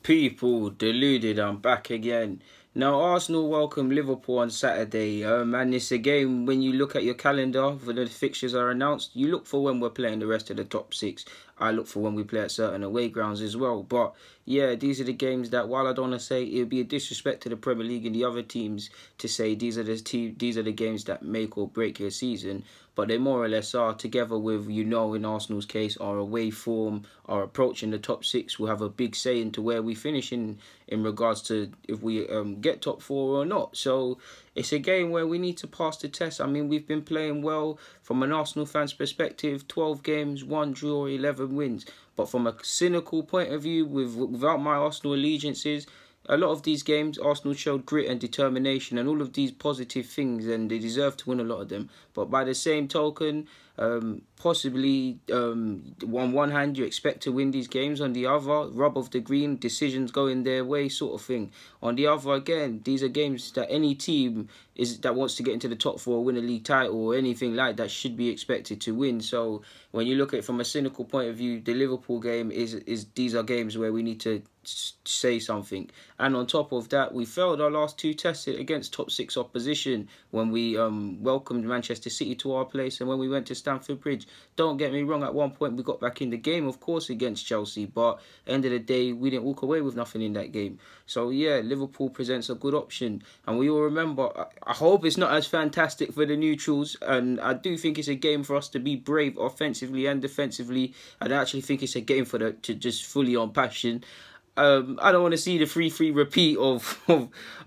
People deluded, I'm back again. Now, Arsenal welcome Liverpool on Saturday, and it's a game when you look at your calendar, for the fixtures are announced, you look for when we're playing the rest of the top six. I look for when we play at certain away grounds as well. But yeah, these are the games that, while I don't want to say it would be a disrespect to the Premier League and the other teams to say these are the games that make or break your season, but they more or less are, together with, in Arsenal's case, our away form, our approach in the top six will have a big say into where we finish in regards to if we get top four or not. So it's a game where we need to pass the test. I mean, we've been playing well from an Arsenal fan's perspective, 12 games, 1 draw, 11 wins. But from a cynical point of view, without my Arsenal allegiances, a lot of these games, Arsenal showed grit and determination and all of these positive things, and they deserve to win a lot of them. But by the same token, possibly on one hand you expect to win these games, on the other, rub of the green, decisions going their way sort of thing. On the other, again, these are games that any team that wants to get into the top four, win a league title or anything like that should be expected to win. So when you look at it from a cynical point of view, the Liverpool game is these are games where we need to say something. And on top of that, we failed our last two tests against top six opposition when we welcomed Manchester City to our place and when we went to Stamford Bridge. Don't get me wrong, at one point we got back in the game, of course, against Chelsea, but end of the day we didn't walk away with nothing in that game. So yeah, Liverpool presents a good option, and we all remember, I hope it's not as fantastic for the neutrals, and I do think it's a game for us to be brave offensively and defensively. I actually think it's a game to just fully on passion. I don't want to see the 3-3 repeat of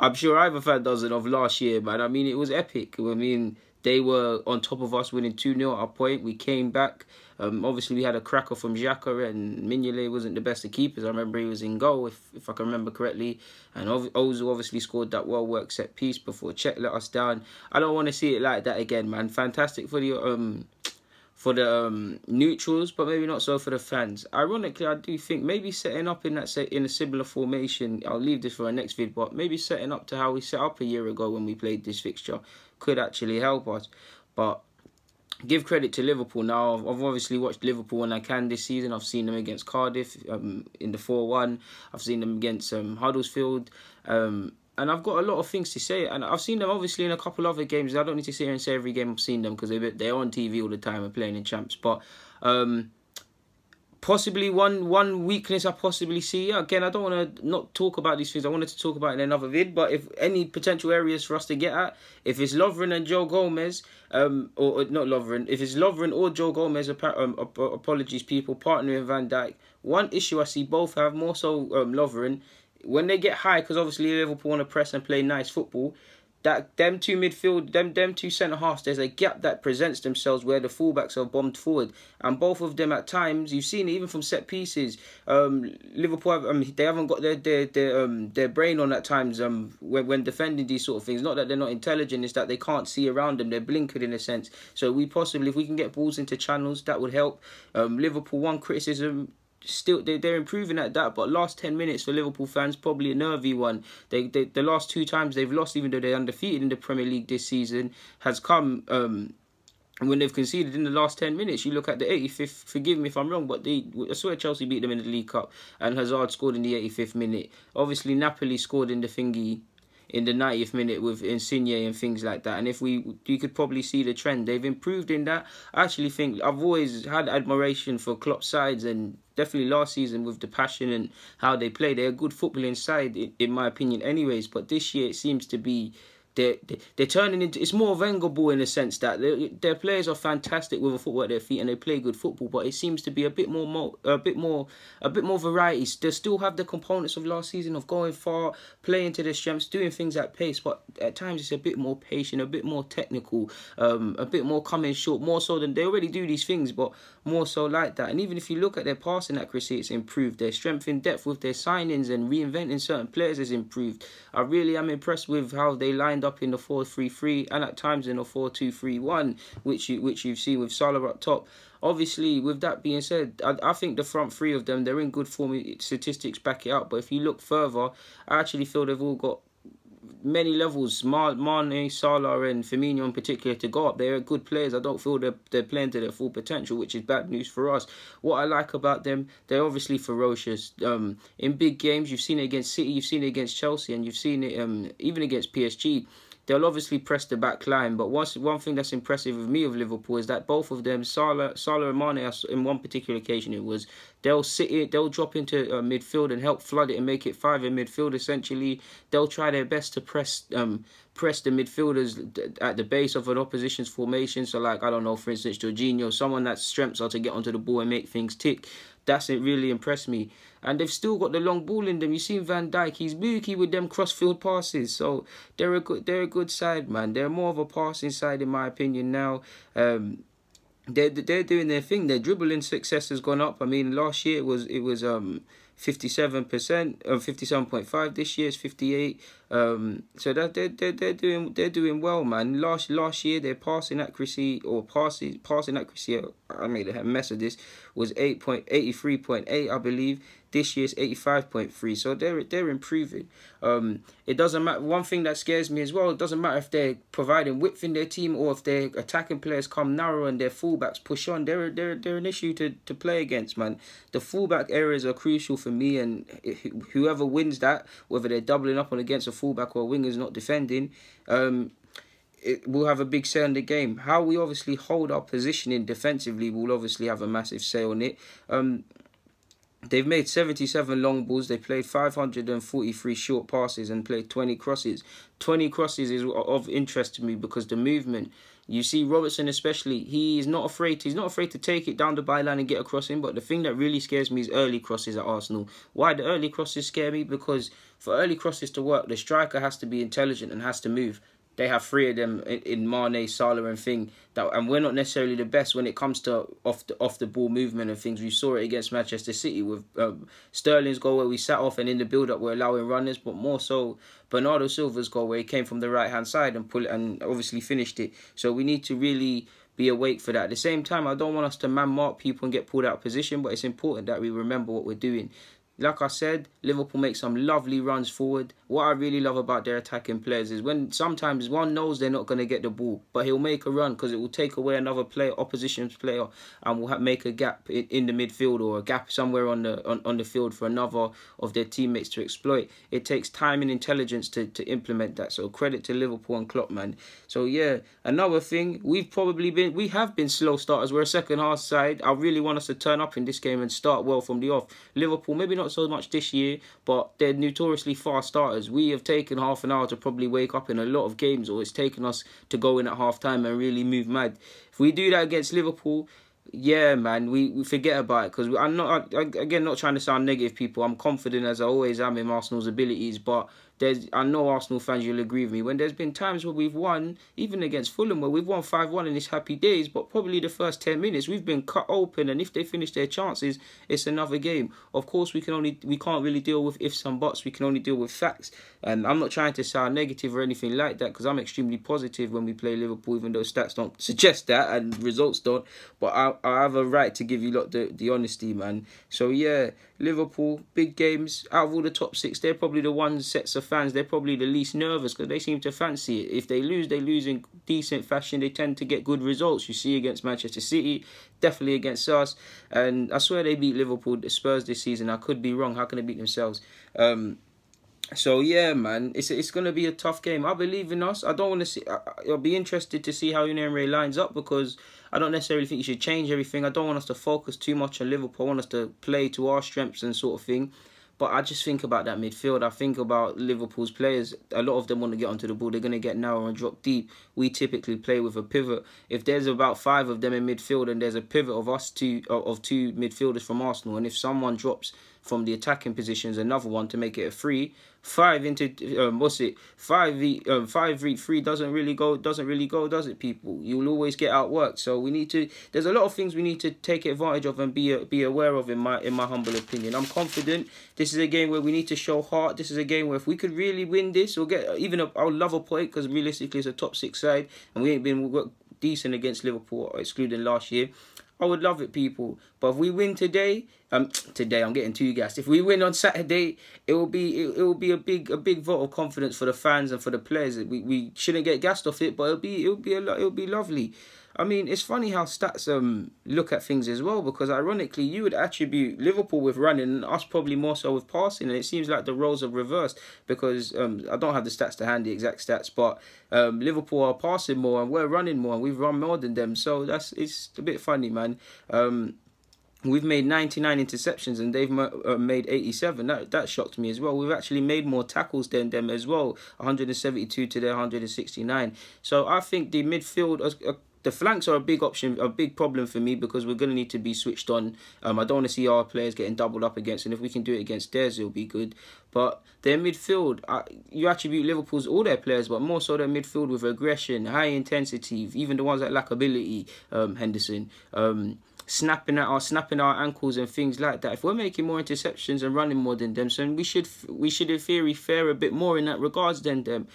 I'm sure either fan doesn't, of last year, man. I mean, it was epic. I mean, they were on top of us, winning 2-0 at a point. We came back. Obviously, we had a cracker from Xhaka, and Mignolet wasn't the best of keepers. I remember he was in goal, if I can remember correctly. And Ozil obviously scored that well-worked set piece before Czech let us down. I don't want to see it like that again, man. Fantastic for the neutrals, but maybe not so for the fans. Ironically, I do think maybe setting up in a similar formation, I'll leave this for our next vid, but maybe setting up to how we set up a year ago when we played this fixture could actually help us. But give credit to Liverpool now. I've obviously watched Liverpool when I can this season. I've seen them against Cardiff in the 4-1. I've seen them against Huddersfield. And I've got a lot of things to say. And I've seen them obviously in a couple other games. I don't need to sit here and say every game I've seen them because they're on TV all the time and playing in champs. But possibly one weakness I possibly see. Again, I don't want to not talk about these things. I wanted to talk about it in another vid. But if any potential areas for us to get at, if it's Lovren and Joe Gomez, or not Lovren, if it's Lovren or Joe Gomez, apologies people, partnering Van Dijk, one issue I see both have, more so Lovren, when they get high, because obviously Liverpool want to press and play nice football, that them two midfield, them two centre halves, there's a gap that presents themselves where the fullbacks are bombed forward, and both of them at times, you've seen it even from set pieces. Liverpool, they haven't got their brain on at times when defending these sort of things. Not that they're not intelligent, it's that they can't see around them. They're blinkered in a sense. So we possibly, if we can get balls into channels, that would help. Liverpool, one criticism. Still, they're improving at that, but last 10 minutes for Liverpool fans, probably a nervy one. The last two times they've lost, even though they're undefeated in the Premier League this season, has come when they've conceded in the last 10 minutes. You look at the 85th, forgive me if I'm wrong, but I swear Chelsea beat them in the League Cup, and Hazard scored in the 85th minute. Obviously, Napoli scored in the 90th minute with Insigne and things like that. And you could probably see the trend. They've improved in that. I actually think I've always had admiration for Klopp's sides, and definitely last season with the passion and how they play. They're a good footballing side, in my opinion anyways. But this year it seems to be they're turning into, it's more Wenger ball in the sense that their players are fantastic with a football at their feet and they play good football, but it seems to be a bit more variety. They still have the components of last season of going far, playing to their strengths, doing things at pace, but at times it's a bit more patient, a bit more technical, a bit more coming short, more so than they already do these things, but more so like that. And even if you look at their passing accuracy, it's improved. Their strength in depth with their signings and reinventing certain players has improved. I really am impressed with how they lined up in the 4-3-3 and at times in the 4-2-3-1, which you've seen with Salah up top. Obviously, with that being said, I think the front three of them, they're in good form. Statistics back it up. But if you look further, I actually feel they've all got many levels. Mane, Salah, and Firmino in particular to go up. They're good players. I don't feel they're playing to their full potential, which is bad news for us. What I like about them, they're obviously ferocious. In big games, you've seen it against City, you've seen it against Chelsea, and you've seen it even against PSG. They'll obviously press the back line, but one thing that's impressive with me of Liverpool is that both of them, Salah and Mane, in one particular occasion they'll drop into midfield and help flood it and make it 5 in midfield. Essentially, they'll try their best to press the midfielders at the base of an opposition's formation. So, like, I don't know, for instance, Jorginho, someone that's strengths are to get onto the ball and make things tick. That's it really impressed me. And they've still got the long ball in them. You've seen Van Dijk, he's booky with them cross-field passes. So they're a good side, man. They're more of a passing side, in my opinion, now. They're doing their thing. Their dribbling success has gone up. I mean, last year it was 57%, 57.5. This year it's 58. So that they're doing well, man. Last year their passing accuracy, I made a mess of this, was 83.8, I believe. This year's 85.3, so they're improving. It doesn't matter. One thing that scares me as well, it doesn't matter if they're providing width in their team or if their attacking players come narrow and their fullbacks push on. They're an issue to play against, man. The fullback areas are crucial for me, and whoever wins that, whether they're doubling up on against a fullback or a winger's not defending, it will have a big say on the game. How we obviously hold our positioning defensively will obviously have a massive say on it. They've made 77 long balls. They played 543 short passes and played 20 crosses. 20 crosses is of interest to me because the movement. You see Robertson especially, he's not afraid to take it down the byline and get a cross in. But the thing that really scares me is early crosses at Arsenal. Why the early crosses scare me? Because for early crosses to work, the striker has to be intelligent and has to move. They have 3 of them in Mane, Salah and thing. And we're not necessarily the best when it comes to off the ball movement and things. We saw it against Manchester City with Sterling's goal where we sat off and in the build-up we're allowing runners, but more so Bernardo Silva's goal where he came from the right-hand side and obviously finished it. So we need to really be awake for that. At the same time, I don't want us to man-mark people and get pulled out of position, but it's important that we remember what we're doing. Like I said, Liverpool make some lovely runs forward. What I really love about their attacking players is when sometimes one knows they're not going to get the ball, but he'll make a run because it will take away another player, opposition's player, and will make a gap in the midfield or a gap somewhere on the field for another of their teammates to exploit. It takes time and intelligence to implement that. So credit to Liverpool and Klopp, man. So yeah, another thing, we have been slow starters. We're a second half side. I really want us to turn up in this game and start well from the off. Liverpool, maybe not so much this year, but they're notoriously fast starters. We have taken half an hour to probably wake up in a lot of games, or it's taken us to go in at half time and really move mad. If we do that against Liverpool, yeah, man, we forget about it, because I'm not trying to sound negative, people. I'm confident as I always am in Arsenal's abilities, but I know Arsenal fans, you'll agree with me, when there's been times where we've won, even against Fulham, where we've won 5-1 in it's happy days, but probably the first 10 minutes we've been cut open, and if they finish their chances, it's another game. Of course, we can't really deal with ifs and buts. We can only deal with facts. And I'm not trying to sound negative or anything like that, because I'm extremely positive when we play Liverpool, even though stats don't suggest that and results don't. But I have a right to give you lot the honesty, man. So yeah, Liverpool, big games. Out of all the top 6, they're probably the one sets of fans. They're probably the least nervous because they seem to fancy it. If they lose in decent fashion. They tend to get good results. You see against Manchester City, definitely against us. And I swear they beat Liverpool, the Spurs this season. I could be wrong. How can they beat themselves? So yeah, man, it's gonna be a tough game. I believe in us. I don't want to see. I'll be interested to see how Unai Emery lines up, because I don't necessarily think you should change everything. I don't want us to focus too much on Liverpool. I want us to play to our strengths and sort of thing. But I just think about that midfield. I think about Liverpool's players. A lot of them want to get onto the ball. They're going to get narrow and drop deep. We typically play with a pivot. If there's about 5 of them in midfield and there's a pivot of two midfielders from Arsenal, and if someone drops from the attacking positions, another one to make it a 3, 5 into 5v3 doesn't really go, does it, people? You'll always get outworked. So we need to. There's a lot of things we need to take advantage of and be aware of. In my humble opinion, I'm confident. This is a game where we need to show heart. This is a game where if we could really win this, or get even I'll love a point, because realistically it's a top 6 side, and we ain't been decent against Liverpool, excluding last year. I would love it, people. But if we win today, today I'm getting too gassed. If we win on Saturday, it will be a big vote of confidence for the fans and for the players. We shouldn't get gassed off it, but it'll be lovely. I mean, it's funny how stats look at things as well, because ironically, you would attribute Liverpool with running and us probably more so with passing, and it seems like the roles are reversed, because I don't have the stats to hand, the exact stats, but Liverpool are passing more and we're running more, and we've run more than them, so it's a bit funny, man. We've made 99 interceptions and they've made 87. That shocked me as well. We've actually made more tackles than them as well. 172 to their 169. So I think the midfield, the flanks are a big option, a big problem for me, because we're going to need to be switched on. I don't want to see our players getting doubled up against, and if we can do it against theirs, it'll be good. But their midfield, you attribute Liverpool's all their players, but more so their midfield with aggression, high intensity, even the ones that lack ability, Henderson, snapping our ankles and things like that. If we're making more interceptions and running more than them, so we should in theory fare a bit more in that regards than them.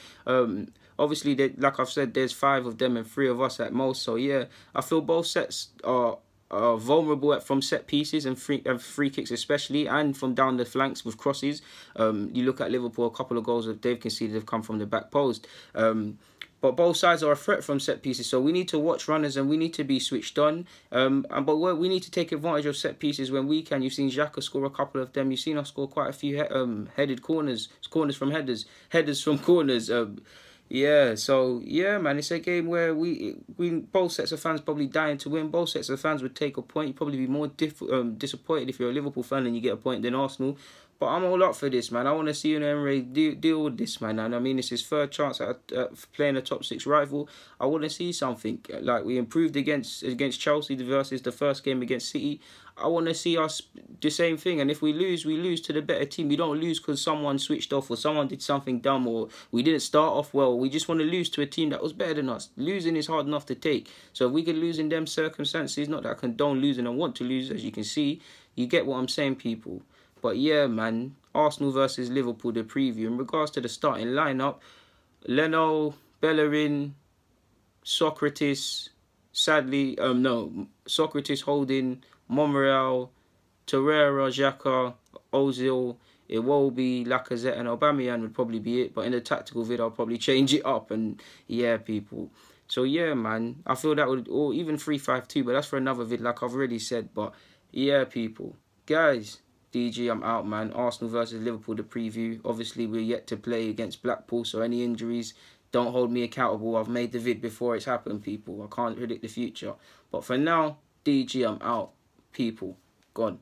Obviously, like I've said, there's 5 of them and 3 of us at most. So yeah, I feel both sets are vulnerable from set pieces and free kicks especially, and from down the flanks with crosses. You look at Liverpool, a couple of goals that they've conceded have come from the back post. But both sides are a threat from set pieces, so we need to watch runners and we need to be switched on. But we need to take advantage of set pieces when we can. You've seen Xhaka score a couple of them. You've seen us score quite a few headed corners from headers from corners. Yeah, so yeah, man, it's a game where we both sets of fans probably dying to win. Both sets of fans would take a point. You'd probably be more disappointed if you're a Liverpool fan and you get a point than Arsenal. But I'm all up for this, man. I want to see Unai Emery deal with this, man. And I mean, it's his third chance at playing a top 6 rival. I want to see something. Like, we improved against Chelsea versus the first game against City. I want to see us the same thing. And if we lose to the better team. We don't lose because someone switched off or someone did something dumb or we didn't start off well. We just want to lose to a team that was better than us. Losing is hard enough to take. So if we could lose in them circumstances, not that I condone losing and want to lose, as you can see, you get what I'm saying, people. But yeah, man, Arsenal versus Liverpool, the preview. In regards to the starting lineup, Leno, Bellerin, Socrates, Socrates, Holding, Monreal, Torreira, Xhaka, Ozil, Iwobi, Lacazette and Aubameyang would probably be it. But in the tactical vid, I'll probably change it up. And yeah, people. So yeah, man, I feel that would, or even 3-5-2, but that's for another vid, like I've already said. But yeah, people. Guys, DG, I'm out, man. Arsenal versus Liverpool, the preview. Obviously, we're yet to play against Blackpool, so any injuries, don't hold me accountable. I've made the vid before it's happened, people. I can't predict the future. But for now, DG, I'm out. People, gone.